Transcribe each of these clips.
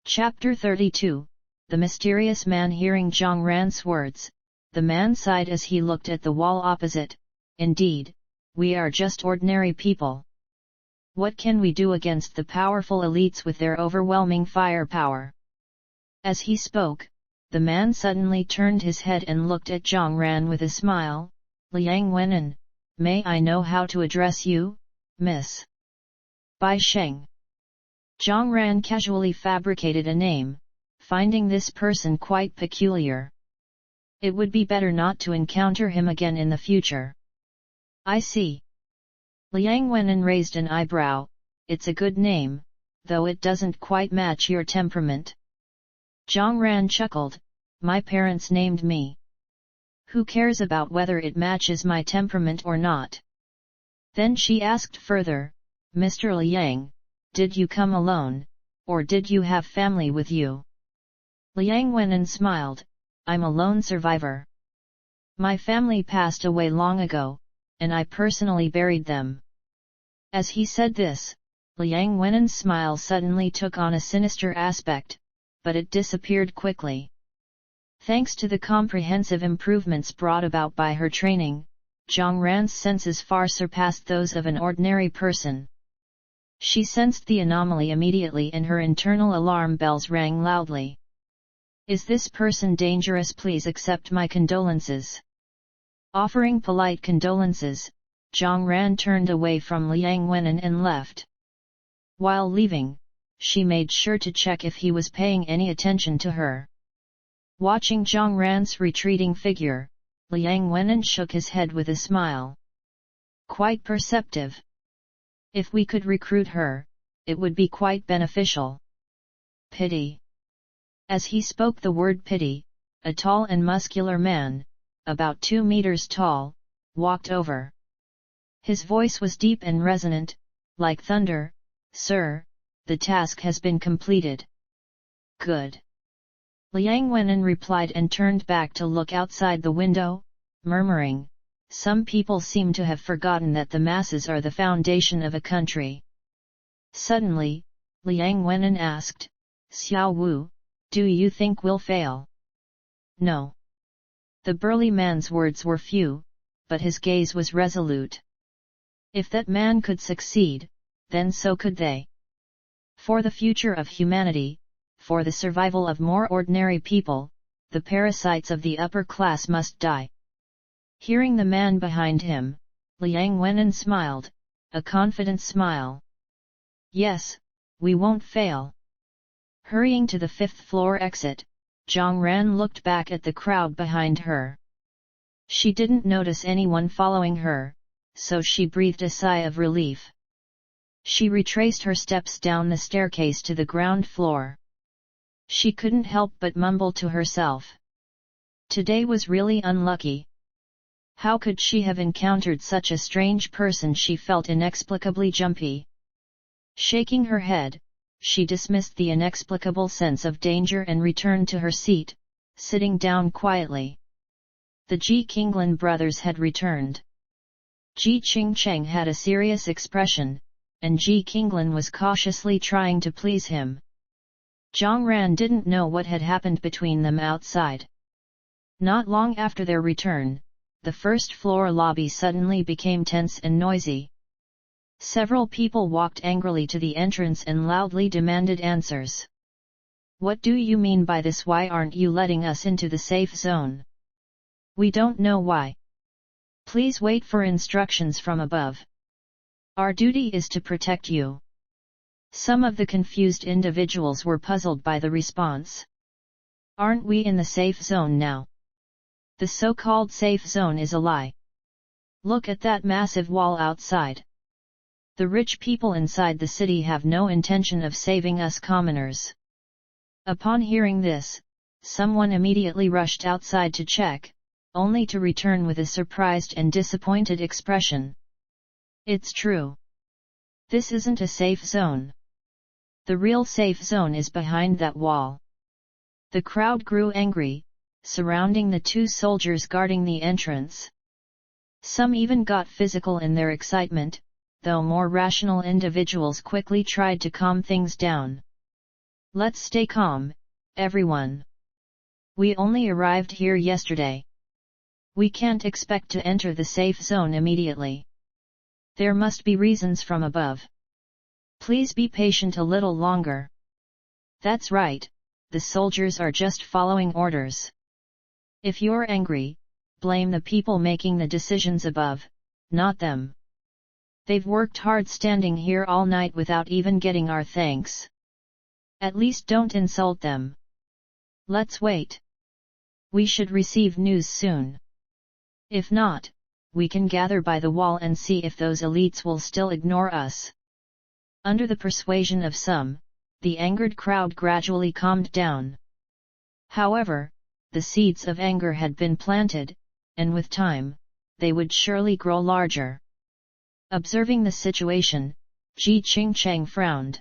Chapter 32, The Mysterious Man. Hearing Jiang Ran's words, the man sighed as he looked at the wall opposite. Indeed, we are just ordinary people. What can we do against the powerful elites with their overwhelming firepower? As he spoke, the man suddenly turned his head and looked at Jiang Ran with a smile. Liang Wen'an, may I know how to address you, Miss Bai Sheng? Jiang Ran casually fabricated a name, finding this person quite peculiar. It would be better not to encounter him again in the future. I see. Liang Wen'an raised an eyebrow. It's a good name, though it doesn't quite match your temperament. Jiang Ran chuckled. My parents named me. Who cares about whether it matches my temperament or not? Then she asked further, Mr. Liang, did you come alone, or did you have family with you? Liang Wen'an smiled. I'm a lone survivor. My family passed away long ago, and I personally buried them. As he said this, Liang Wen'an's smile suddenly took on a sinister aspect, but it disappeared quickly. Thanks to the comprehensive improvements brought about by her training, Jiang Ran's senses far surpassed those of an ordinary person. She sensed the anomaly immediately and her internal alarm bells rang loudly. Is this person dangerous? Please accept my condolences. Offering polite condolences, Jiang Ran turned away from Liang Wen'an and left. While leaving, she made sure to check if he was paying any attention to her. Watching Jiang Ran's retreating figure, Liang Wen'an shook his head with a smile. Quite perceptive. If we could recruit her, it would be quite beneficial. Pity. As he spoke the word pity, a tall and muscular man, about 2 meters tall, walked over. His voice was deep and resonant, like thunder. Sir, the task has been completed. Good. Liang Wen'an replied and turned back to look outside the window, murmuring, some people seem to have forgotten that the masses are the foundation of a country. Suddenly, Liang Wen'an asked, Xiao Wu, do you think we'll fail? No. The burly man's words were few, but his gaze was resolute. If that man could succeed, then so could they. For the future of humanity, for the survival of more ordinary people, the parasites of the upper class must die. Hearing the man behind him, Liang Wen'an smiled, a confident smile. Yes, we won't fail. Hurrying to the 5th floor exit, Jiang Ran looked back at the crowd behind her. She didn't notice anyone following her, so she breathed a sigh of relief. She retraced her steps down the staircase to the ground floor. She couldn't help but mumble to herself. Today was really unlucky. How could she have encountered such a strange person? She felt inexplicably jumpy. Shaking her head, she dismissed the inexplicable sense of danger and returned to her seat, sitting down quietly. The Ji Qinglan brothers had returned. Ji Qingcheng had a serious expression, and Ji Qinglan was cautiously trying to please him. Jiang Ran didn't know what had happened between them outside. Not long after their return, the first-floor lobby suddenly became tense and noisy. Several people walked angrily to the entrance and loudly demanded answers. What do you mean by this? Why aren't you letting us into the safe zone? We don't know why. Please wait for instructions from above. Our duty is to protect you. Some of the confused individuals were puzzled by the response. Aren't we in the safe zone now? The so-called safe zone is a lie. Look at that massive wall outside. The rich people inside the city have no intention of saving us commoners. Upon hearing this, someone immediately rushed outside to check, only to return with a surprised and disappointed expression. It's true. This isn't a safe zone. The real safe zone is behind that wall. The crowd grew angry, surrounding the 2 soldiers guarding the entrance. Some even got physical in their excitement, though more rational individuals quickly tried to calm things down. Let's stay calm, everyone. We only arrived here yesterday. We can't expect to enter the safe zone immediately. There must be reasons from above. Please be patient a little longer. That's right, the soldiers are just following orders. If you're angry, blame the people making the decisions above, not them. They've worked hard standing here all night without even getting our thanks. At least don't insult them. Let's wait. We should receive news soon. If not, we can gather by the wall and see if those elites will still ignore us. Under the persuasion of some, the angered crowd gradually calmed down. However, the seeds of anger had been planted, and with time, they would surely grow larger. Observing the situation, Ji Qingcheng frowned.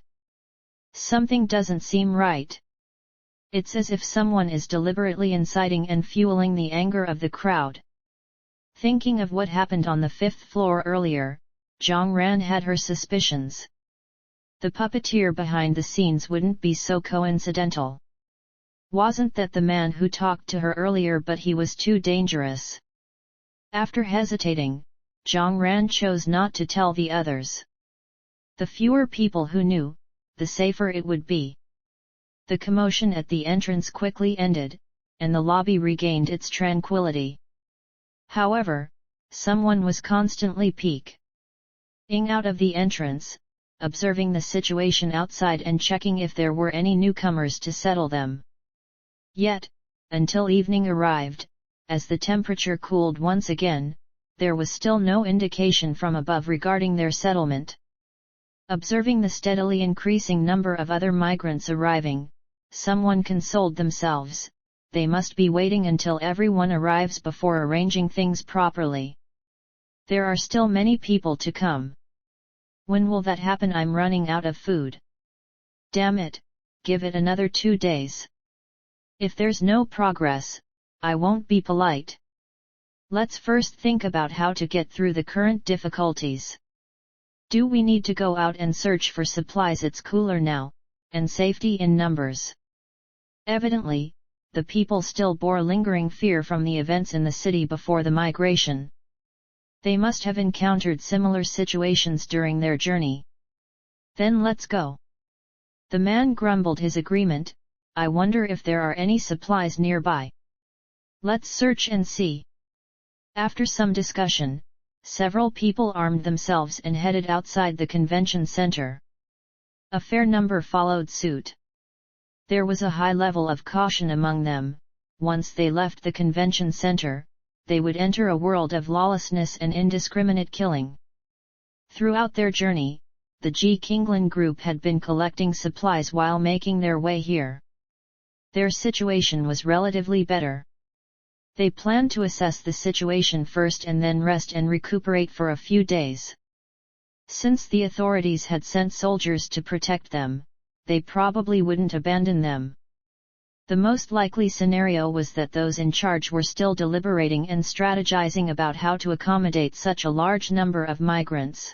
Something doesn't seem right. It's as if someone is deliberately inciting and fueling the anger of the crowd. Thinking of what happened on the 5th floor earlier, Jiang Ran had her suspicions. The puppeteer behind the scenes wouldn't be so coincidental. Wasn't that the man who talked to her earlier, but he was too dangerous. After hesitating, Jiang Ran chose not to tell the others. The fewer people who knew, the safer it would be. The commotion at the entrance quickly ended, and the lobby regained its tranquility. However, someone was constantly peeking out of the entrance, observing the situation outside and checking if there were any newcomers to settle them. Yet, until evening arrived, as the temperature cooled once again, there was still no indication from above regarding their settlement. Observing the steadily increasing number of other migrants arriving, someone consoled themselves, they must be waiting until everyone arrives before arranging things properly. There are still many people to come. When will that happen? I'm running out of food. Damn it, give it another 2 days. If there's no progress, I won't be polite. Let's first think about how to get through the current difficulties. Do we need to go out and search for supplies? It's cooler now, and safety in numbers. Evidently, the people still bore lingering fear from the events in the city before the migration. They must have encountered similar situations during their journey. Then let's go. The man grumbled his agreement. I wonder if there are any supplies nearby. Let's search and see. After some discussion, several people armed themselves and headed outside the convention center. A fair number followed suit. There was a high level of caution among them. Once they left the convention center, they would enter a world of lawlessness and indiscriminate killing. Throughout their journey, the Ji Qinglan group had been collecting supplies while making their way here. Their situation was relatively better. They planned to assess the situation first and then rest and recuperate for a few days. Since the authorities had sent soldiers to protect them, they probably wouldn't abandon them. The most likely scenario was that those in charge were still deliberating and strategizing about how to accommodate such a large number of migrants.